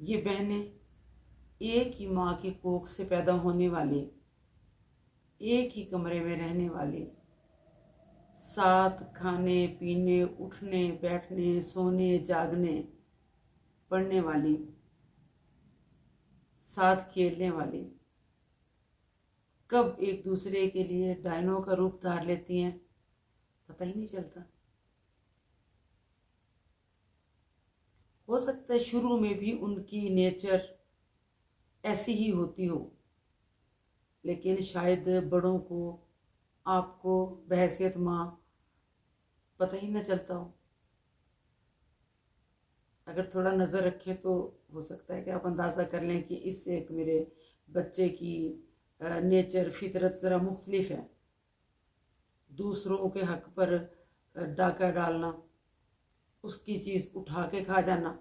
ये बहनें एक ही माँ की कोख से पैदा होने वाली, एक ही कमरे में रहने वाली, साथ खाने पीने, उठने बैठने, सोने जागने, पढ़ने वाली, साथ खेलने वाली, कब एक दूसरे के लिए डायनों का रूप धार लेती हैं पता ही नहीं चलता। हो सकता है शुरू में भी उनकी नेचर ऐसी ही होती हो, लेकिन शायद बड़ों को, आपको बहैसियत माँ पता ही न चलता हो। अगर थोड़ा नज़र रखें तो हो सकता है कि आप अंदाज़ा कर लें कि इससे एक मेरे बच्चे की नेचर फितरत ज़रा मुख्तलिफ है। दूसरों के हक पर डाका डालना, उसकी चीज़ उठा के खा जाना,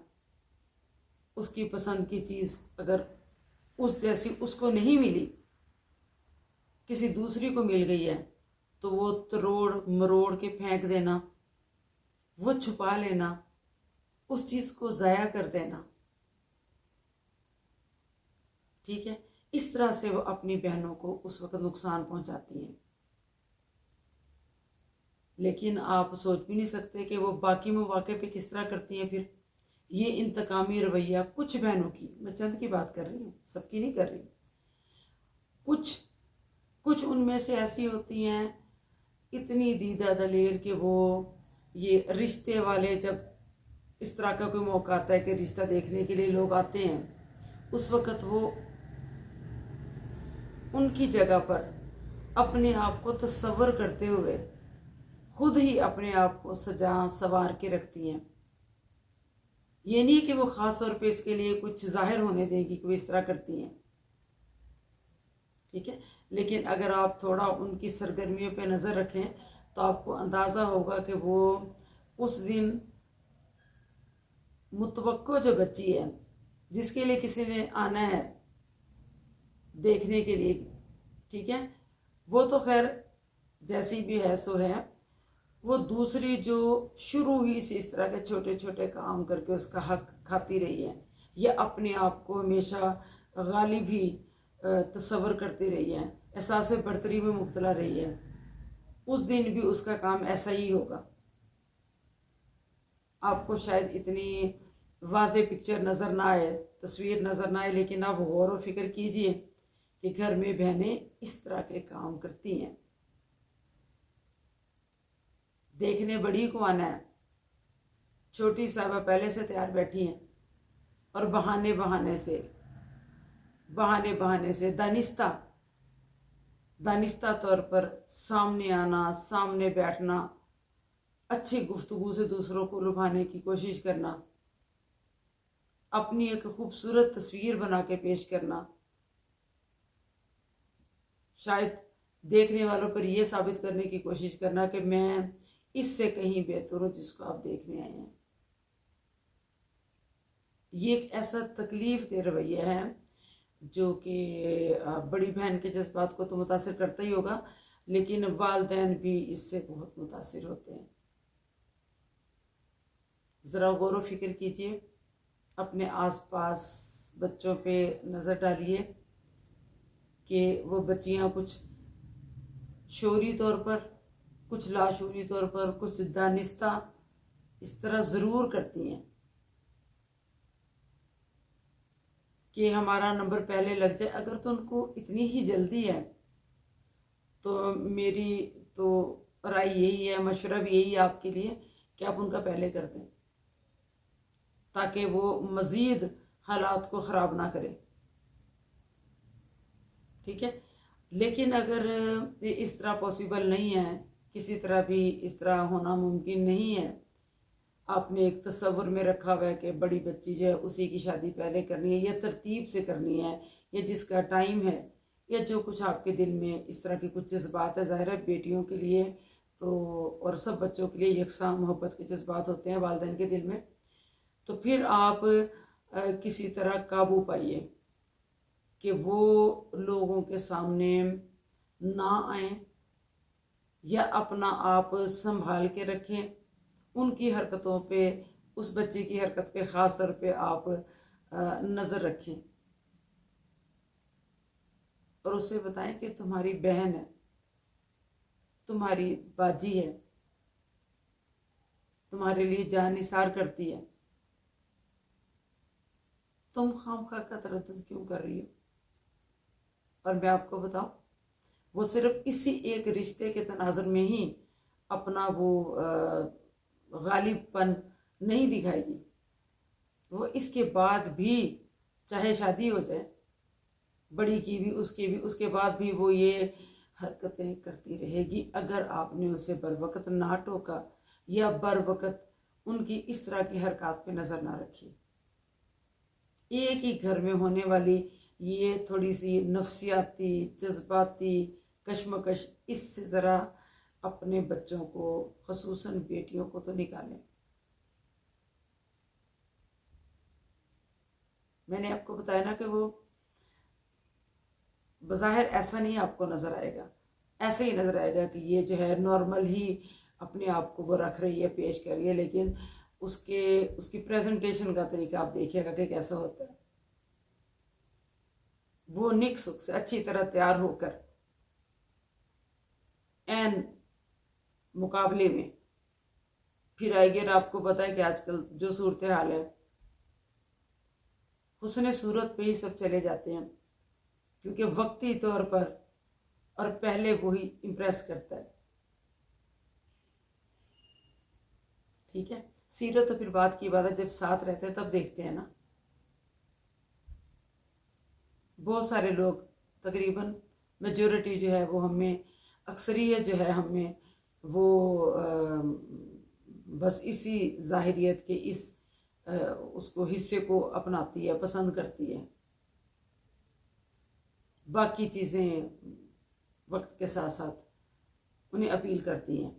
उसकी पसंद की चीज़ अगर उस जैसी उसको नहीं मिली, किसी दूसरी को मिल गई है, तो वो तरोड़ मरोड़ के फेंक देना, वो छुपा लेना, उस चीज़ को ज़ाया कर देना। ठीक है, इस तरह से वो अपनी बहनों को उस वक्त नुकसान पहुंचाती हैं। लेकिन आप सोच भी नहीं सकते कि वो बाकी मौके पे किस तरह करती हैं। फिर ये इंतकामी रवैया कुछ बहनों की, मैं चंद की बात कर रही हूँ, सबकी नहीं कर रही, कुछ कुछ उनमें से ऐसी होती हैं इतनी दीदा दलेर कि वो ये रिश्ते वाले, जब इस तरह का कोई मौका आता है कि रिश्ता देखने के लिए लोग आते हैं, उस वक़्त वो उनकी जगह पर अपने आप को तसव्वुर करते हुए खुद ही अपने आप को सजा संवार के रखती हैं। ये नहीं कि वो ख़ास तौर पे इसके लिए कुछ जाहिर होने देंगी कि वो इस तरह करती हैं। ठीक है, लेकिन अगर आप थोड़ा उनकी सरगर्मियों पे नज़र रखें तो आपको अंदाज़ा होगा कि वो उस दिन मुतवक्को जो बच्ची है, जिसके लिए किसी ने आना है देखने के लिए, ठीक है, वो तो खैर जैसी भी है सो है, वो दूसरी जो शुरू ही से इस तरह के छोटे छोटे काम करके उसका हक खाती रही है, या अपने आप को हमेशा गालिब ही तस्वर करती रही है, एहसास बर्तरी में मुब्तला रही है, उस दिन भी उसका काम ऐसा ही होगा। आपको शायद इतनी वाज़े पिक्चर नज़र ना आए, तस्वीर नज़र ना आए, लेकिन आप गौर व फिक्र कीजिए कि घर में बहनें इस तरह के काम करती हैं। देखने बड़ी को आना है, छोटी साहबा पहले से तैयार बैठी हैं और बहाने बहाने से दानिस्ता तौर पर सामने आना, सामने बैठना, अच्छी गुफ्तगू से दूसरों को लुभाने की कोशिश करना, अपनी एक खूबसूरत तस्वीर बना के पेश करना, शायद देखने वालों पर यह साबित करने की कोशिश करना कि मैं इससे कहीं बेहतर हूँ जिसको आप देखने आए हैं। ये एक ऐसा तकलीफ दे रवैया है जो कि बड़ी बहन के जज्बात को तो मुतासिर करता ही होगा, लेकिन वालिदैन भी इससे बहुत मुतासिर होते हैं। ज़रा गौर व फिक्र कीजिए, अपने आसपास बच्चों पे नज़र डालिए कि वो बच्चियां कुछ शोरी तौर पर, कुछ लाशूरी तौर पर, कुछ दानिस्ता इस तरह ज़रूर करती हैं कि हमारा नंबर पहले लग जाए। अगर तो उनको इतनी ही जल्दी है तो मेरी तो राय यही है, मशवरा भी यही है आपके लिए कि आप उनका पहले कर दें ताकि वो मज़ीद हालात को ख़राब ना करें। ठीक है, लेकिन अगर इस तरह पॉसिबल नहीं है, किसी तरह भी इस तरह होना मुमकिन नहीं है, आपने एक तस्वुर में रखा हुआ है कि बड़ी बच्ची जो है उसी की शादी पहले करनी है या तरतीब से करनी है या जिसका टाइम है, या जो कुछ आपके दिल में इस तरह की कुछ जज्बात है, ज़ाहिर है बेटियों के लिए तो और सब बच्चों के लिए यकसा मोहब्बत के जज्बात होते हैं वालिदैन के दिल में, तो फिर आप किसी तरह काबू पाइए कि वो लोगों के सामने ना आए या अपना आप संभाल के रखें। उनकी हरकतों पे, उस बच्चे की हरकत पे ख़ास तौर पे आप नज़र रखें और उसे बताएं कि तुम्हारी बहन है, तुम्हारी बाजी है, तुम्हारे लिए जान निसार करती है, तुम खामखा का तरद्दुद क्यों कर रही हो। और मैं आपको बताऊं, वो सिर्फ इसी एक रिश्ते के तनाजुर में ही अपना वो गालिबपन नहीं दिखाएगी। वो इसके बाद भी, चाहे शादी हो जाए बड़ी की भी उसकी भी, उसके बाद भी वो ये हरकतें करती रहेगी अगर आपने उसे बर वक्त ना टोका या बर वक्त उनकी इस तरह की हरकत पे नज़र ना रखी। एक ही घर में होने वाली ये थोड़ी सी नफसियाती जज्बाती कश्मकश, इससे ज़रा अपने बच्चों को, खसूसन बेटियों को तो निकालें। मैंने आपको बताया ना कि वो बज़ाहिर ऐसा नहीं आपको नज़र आएगा, ऐसे ही नज़र आएगा कि ये जो है नॉर्मल ही अपने आप को वो रख रही है, पेश कर रही है, लेकिन उसकी प्रेजेंटेशन का तरीका आप देखिएगा कि कैसा होता है। वो निक सुख से अच्छी तरह तैयार होकर एन मुकाबले में फिर आएगी। और आपको पता है कि आजकल जो सूरत हाल है, हुस्न सूरत पे ही सब चले जाते हैं, क्योंकि वक्ती तौर पर और पहले वो ही इम्प्रेस करता है। ठीक है, सीरत तो फिर बात की बात है, जब साथ रहते हैं तब देखते हैं ना। बहुत सारे लोग, तकरीबन मेजॉरिटी जो है वो हमें, अक्सरियत जो है हमें वो बस इसी ज़ाहिरियत के इस उसको हिस्से को अपनाती है, पसंद करती है। बाकी चीज़ें वक्त के साथ साथ उन्हें अपील करती हैं।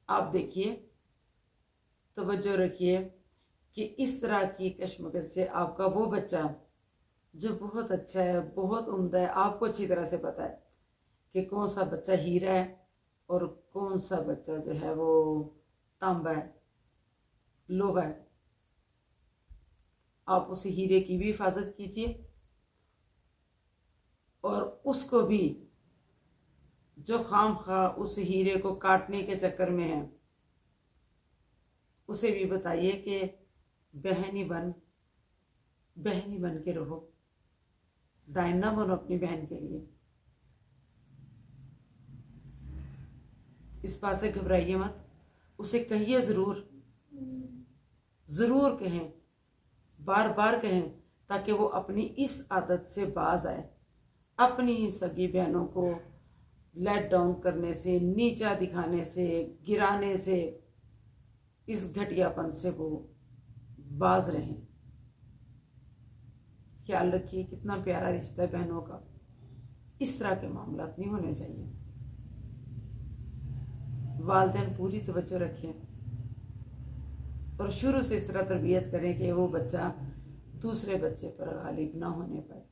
आप देखिए, तवज्जो रखिए कि इस तरह की कश्मकश से आपका वो बच्चा जो बहुत अच्छा है, बहुत उम्दा है, आपको अच्छी तरह से पता है कि कौन सा बच्चा हीरा है और कौन सा बच्चा जो है वो तांबा है, लोहा है। आप उस हीरे की भी हिफाजत कीजिए और उसको भी जो खामखा उस हीरे को काटने के चक्कर में है, उसे भी बताइए कि बहनी बन के रहो, डायन ना बनो अपनी बहन के लिए। इस बात से घबराइए मत, उसे कहिए, ज़रूर कहें, बार बार कहें, ताकि वो अपनी इस आदत से बाज आए, अपनी ही सगी बहनों को लेट डाउन करने से, नीचा दिखाने से, गिराने से, इस घटियापन से वो बाज रहें। ख्याल रखिए, कितना प्यारा रिश्ता है बहनों का, इस तरह के मामला नहीं होने चाहिए। वालिदैन पूरी तवज्जो रखें और शुरू से इस तरह तरबियत करें कि वो बच्चा दूसरे बच्चे पर गालिब ना होने पाए।